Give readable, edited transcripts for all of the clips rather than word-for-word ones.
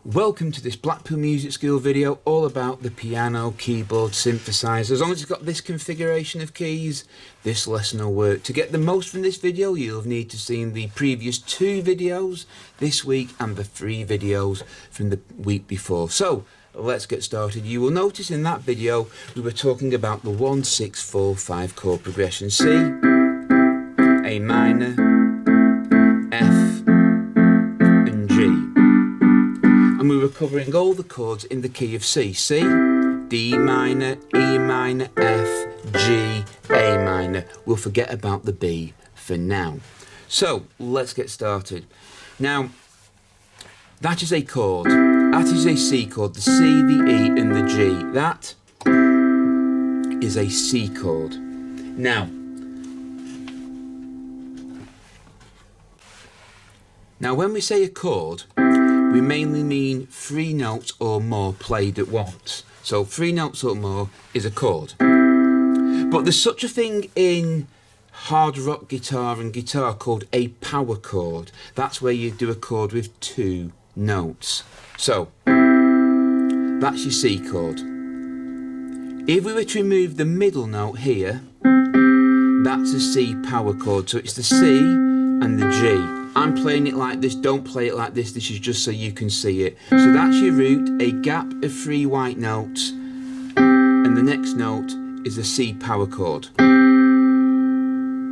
Welcome to this Blackpool Music School video all about the piano, keyboard, synthesizer. As long as it's got this configuration of keys, this lesson will work. To get the most from this video, you'll need to see the previous 2 videos this week and the 3 videos from the week before. So let's get started. You will notice in that video we were talking about the 1, 6, 4, 5 chord progression. C, A minor, F and G. And we were covering all the chords in the key of C. C, D minor, E minor, F, G, A minor. We'll forget about the B for now. So let's get started. Now, that is a chord. That is a C chord. The C, the E and the G. That is a C chord. Now when we say a chord, we mainly mean 3 notes or more played at once. So 3 notes or more is a chord. But there's such a thing in hard rock guitar and guitar called a power chord. That's where you do a chord with 2 notes. So that's your C chord. If we were to remove the middle note here, that's a C power chord. So it's the C and the G. I'm playing it like this, don't play it like this, this is just so you can see it. So that's your root, a gap of 3 white notes, and the next note is a C power chord.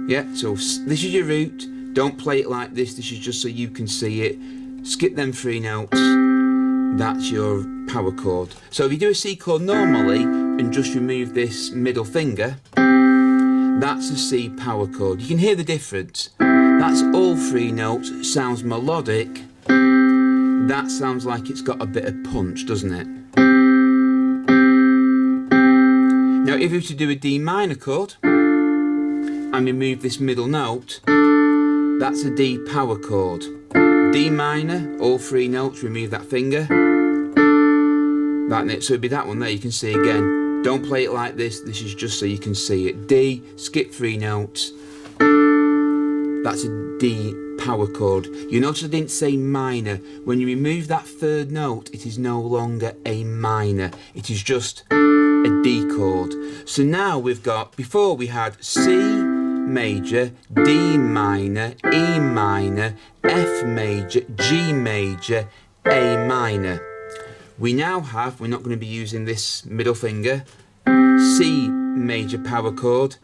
Yeah, so this is your root, don't play it like this, this is just so you can see it. Skip them 3 notes, that's your power chord. So if you do a C chord normally and just remove this middle finger, that's a C power chord. You can hear the difference. That's all 3 notes, sounds melodic. That sounds like it's got a bit of punch, doesn't it? Now if we were to do a D minor chord and remove this middle note, that's a D power chord. D minor, all 3 notes, remove that finger. That, so it'd be that one there, you can see again. Don't play it like this, this is just so you can see it. D, skip 3 notes. That's a D power chord. You notice I didn't say minor. When you remove that 3rd note, it is no longer a minor. It is just a D chord. So now we've got, before we had C major, D minor, E minor, F major, G major, A minor. We now have, we're not going to be using this middle finger, C major power chord,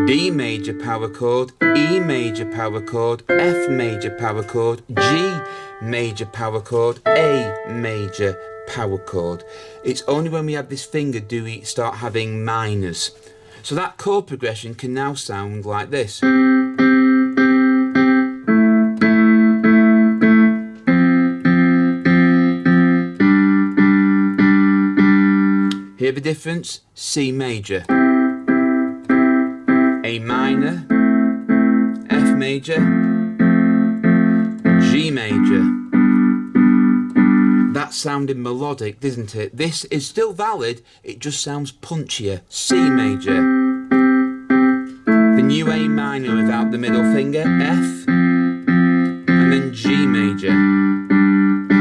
D major power chord, E major power chord, F major power chord, G major power chord, A major power chord. It's only when we have this finger do we start having minors. So that chord progression can now sound like this. Hear the difference? C major, A minor, F major, G major. That sounded melodic, didn't it? This is still valid, it just sounds punchier. C major. The new A minor without the middle finger, F, and then G major.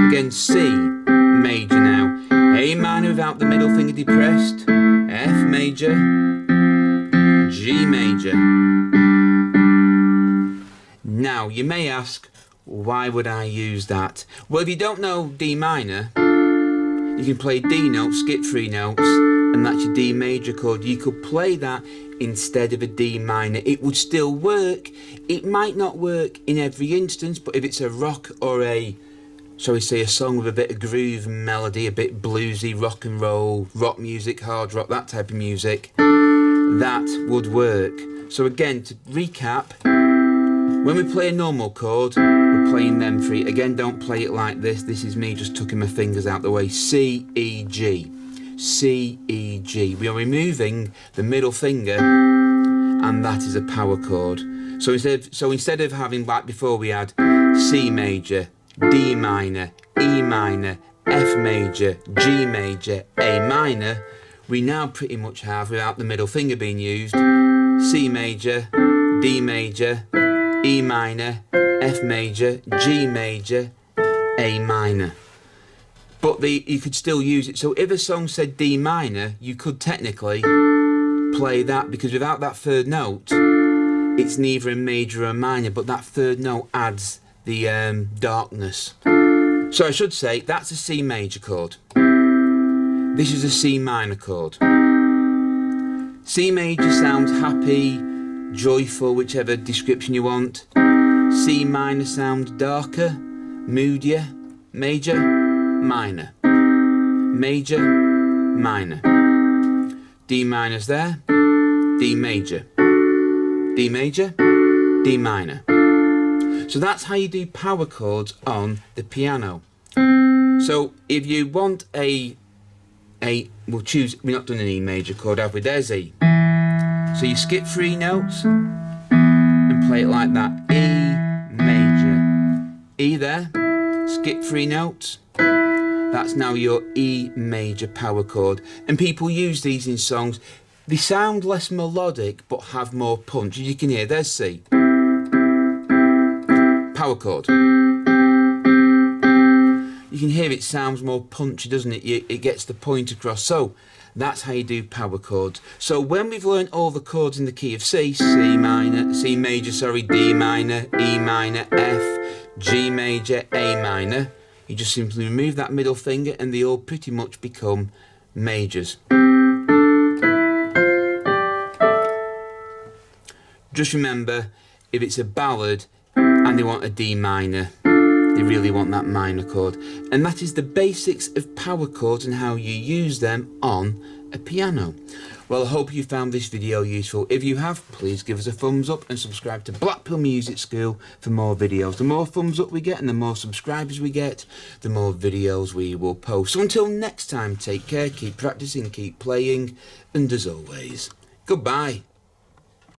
Again, C major now. A minor without the middle finger depressed, F major, G major. Now you may ask, why would I use that? Well, if you don't know D minor, you can play D note, skip 3 notes, and that's your D major chord. You could play that instead of a D minor. It would still work. It might not work in every instance, but if it's a rock or a, shall we say, a song with a bit of groove and melody, a bit bluesy, rock and roll, rock music, hard rock, that type of music, that would work. So again, to recap, when we play a normal chord, we're playing them 3. Again, don't play it like this. This is me just tucking my fingers out the way. C, E, G. C, E, G. We are removing the middle finger, and that is a power chord. So instead of having, like before, we had C major, D minor, E minor, F major, G major, A minor, we now pretty much have, without the middle finger being used, C major, D major, E minor, F major, G major, A minor. but you could still use it. So if a song said D minor, you could technically play that, because without that third note, it's neither a major or a minor, but that third note adds the darkness. So I should say that's a C major chord. This is a C minor chord. C major sounds happy, joyful, whichever description you want. C minor sounds darker, moodier. Major, minor. Major, minor. D minor's there. D major. D major, D minor. So that's how you do power chords on the piano. So if you want we'll choose, we're not doing an E major chord, have we? There's E. So you skip 3 notes and play it like that. E major. E there, skip 3 notes. That's now your E major power chord. And people use these in songs. They sound less melodic but have more punch. As you can hear, there's C. Power chord. You can hear it sounds more punchy, doesn't it? It gets the point across. So that's how you do power chords. So when we've learned all the chords in the key of C, C major, D minor, E minor, F, G major, A minor, you just simply remove that middle finger and they all pretty much become majors. Just remember, if it's a ballad and they want a D minor, they really want that minor chord. And that is the basics of power chords and how you use them on a piano. Well, I hope you found this video useful. If you have, please give us a thumbs up and subscribe to Blackpool Music School for more videos. The more thumbs up we get and the more subscribers we get, the more videos we will post. So until next time, take care, keep practicing, keep playing, and as always, goodbye.